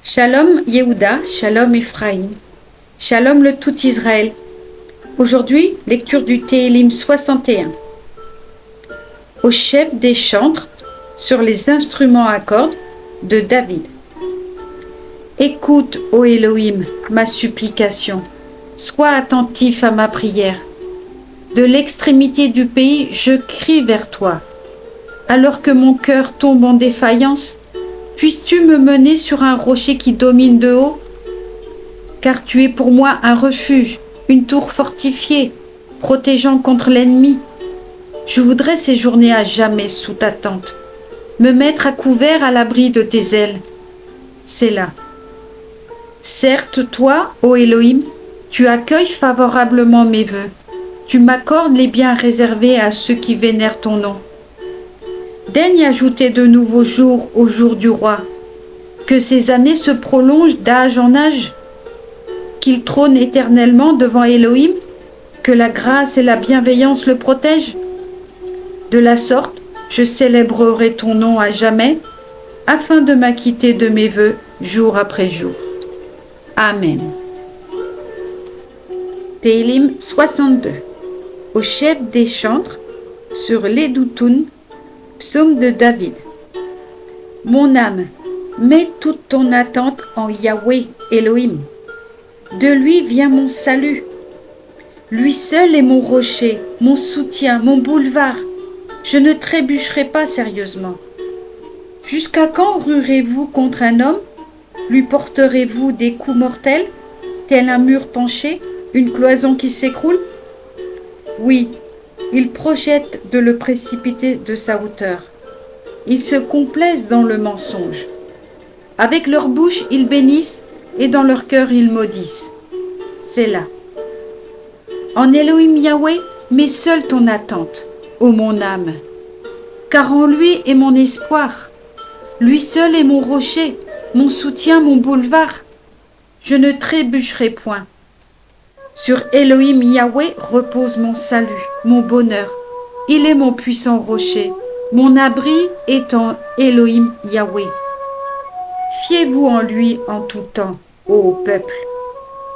Shalom Yehuda, Shalom Ephraïm, Shalom le tout Israël. Aujourd'hui, lecture du Télim 61. Au chef des chantres sur les instruments à cordes de David. Écoute, ô Elohim, ma supplication. Sois attentif à ma prière. De l'extrémité du pays, je crie vers toi. Alors que mon cœur tombe en défaillance, puisses-tu me mener sur un rocher qui domine de haut? Car tu es pour moi un refuge, une tour fortifiée, protégeant contre l'ennemi. Je voudrais séjourner à jamais sous ta tente, me mettre à couvert à l'abri de tes ailes. C'est là. Certes, toi, ô Elohim, tu accueilles favorablement mes vœux. Tu m'accordes les biens réservés à ceux qui vénèrent ton nom. Daigne ajouter de nouveaux jours au jour du roi, que ces années se prolongent d'âge en âge, qu'il trône éternellement devant Elohim, que la grâce et la bienveillance le protègent. De la sorte, je célébrerai ton nom à jamais, afin de m'acquitter de mes vœux jour après jour. Amen. Télim 62. Au chef des chantres sur l'Edoutun, psaume de David. Mon âme, mets toute ton attente en Yahweh Elohim. De lui vient mon salut. Lui seul est mon rocher, mon soutien, mon boulevard. Je ne trébucherai pas sérieusement. Jusqu'à quand ruerez-vous contre un homme? Lui porterez-vous des coups mortels, tel un mur penché, une cloison qui s'écroule? Oui, ils projettent de le précipiter de sa hauteur. Ils se complaisent dans le mensonge. Avec leur bouche, ils bénissent et dans leur cœur, ils maudissent. C'est là. En Elohim Yahweh, mets seul ton attente, ô mon âme, car en lui est mon espoir. Lui seul est mon rocher, mon soutien, mon boulevard. Je ne trébucherai point. Sur Elohim Yahweh repose mon salut, mon bonheur. Il est mon puissant rocher. Mon abri est en Elohim Yahweh. Fiez-vous en lui en tout temps, ô peuple.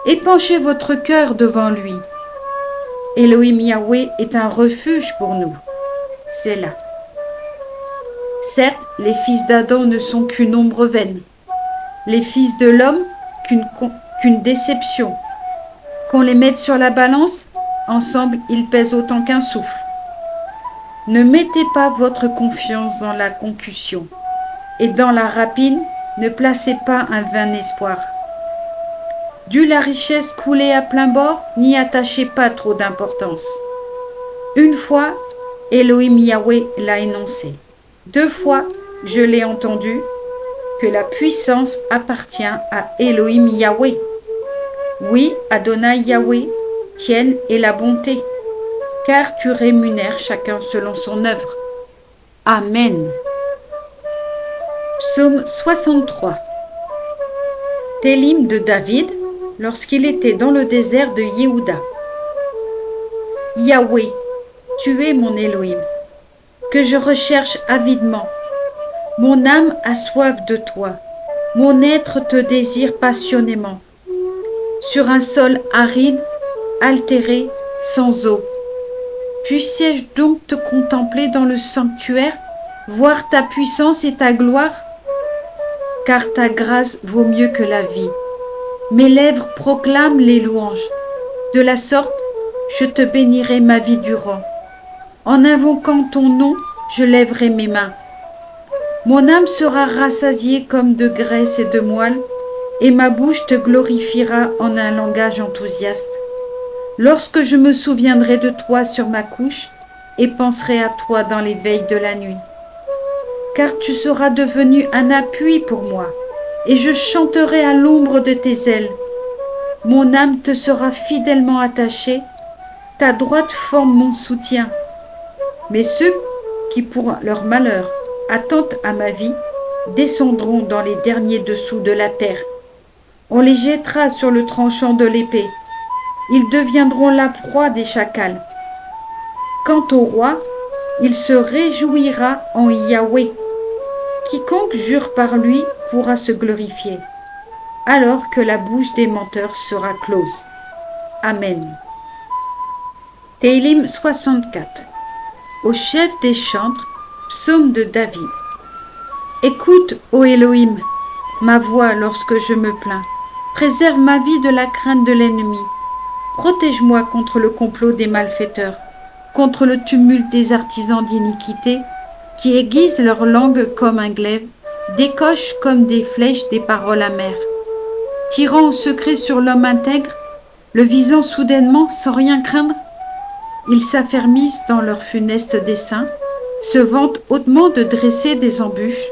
Épanchez votre cœur devant lui. Elohim Yahweh est un refuge pour nous. C'est là. Certes, les fils d'Adam ne sont qu'une ombre vaine. Les fils de l'homme qu'une déception. Qu'on les mette sur la balance, ensemble ils pèsent autant qu'un souffle. Ne mettez pas votre confiance dans la concussion, et dans la rapine, ne placez pas un vain espoir. Dû la richesse couler à plein bord, n'y attachez pas trop d'importance. Une fois, Elohim Yahweh l'a énoncé. 2 fois, je l'ai entendu, que la puissance appartient à Elohim Yahweh. Oui, Adonai Yahweh, tienne est la bonté, car tu rémunères chacun selon son œuvre. Amen. Psaume 63. Télim de David, lorsqu'il était dans le désert de Yehuda. Yahweh, tu es mon Elohim, que je recherche avidement. Mon âme a soif de toi, mon être te désire passionnément. Sur un sol aride, altéré, sans eau. Puissais-je donc te contempler dans le sanctuaire, voir ta puissance et ta gloire? Car ta grâce vaut mieux que la vie. Mes lèvres proclament les louanges. De la sorte, je te bénirai ma vie durant. En invoquant ton nom, je lèverai mes mains. Mon âme sera rassasiée comme de graisse et de moelle, et ma bouche te glorifiera en un langage enthousiaste. Lorsque je me souviendrai de toi sur ma couche, et penserai à toi dans les veilles de la nuit. Car tu seras devenu un appui pour moi, et je chanterai à l'ombre de tes ailes. Mon âme te sera fidèlement attachée, ta droite forme mon soutien. Mais ceux qui, pour leur malheur, attendent à ma vie, descendront dans les derniers dessous de la terre. On les jettera sur le tranchant de l'épée. Ils deviendront la proie des chacals. Quant au roi, il se réjouira en Yahweh. Quiconque jure par lui pourra se glorifier. alors que la bouche des menteurs sera close. Amen. Télim 64. Au chef des chantres, psaume de David. Écoute, ô Élohim, ma voix lorsque je me plains. Préserve ma vie de la crainte de l'ennemi. Protège-moi contre le complot des malfaiteurs, contre le tumulte des artisans d'iniquité, qui aiguisent leur langue comme un glaive, décochent comme des flèches des paroles amères. Tirant en secret sur l'homme intègre, le visant soudainement sans rien craindre, ils s'affermissent dans leur funeste dessein, se vantent hautement de dresser des embûches,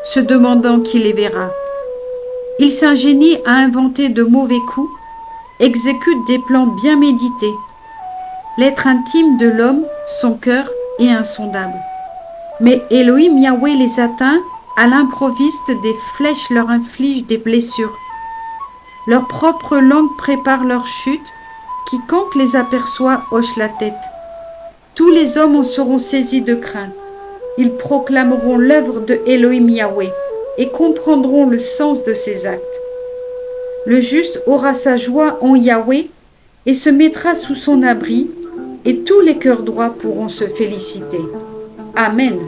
se demandant qui les verra. Ils s'ingénient à inventer de mauvais coups, exécutent des plans bien médités. L'être intime de l'homme, son cœur, est insondable. Mais Elohim Yahweh les atteint, à l'improviste des flèches leur infligent des blessures. Leur propre langue prépare leur chute, quiconque les aperçoit hoche la tête. Tous les hommes en seront saisis de crainte. Ils proclameront l'œuvre de Elohim Yahweh et comprendront le sens de ses actes. Le juste aura sa joie en Yahweh et se mettra sous son abri, et tous les cœurs droits pourront se féliciter. Amen.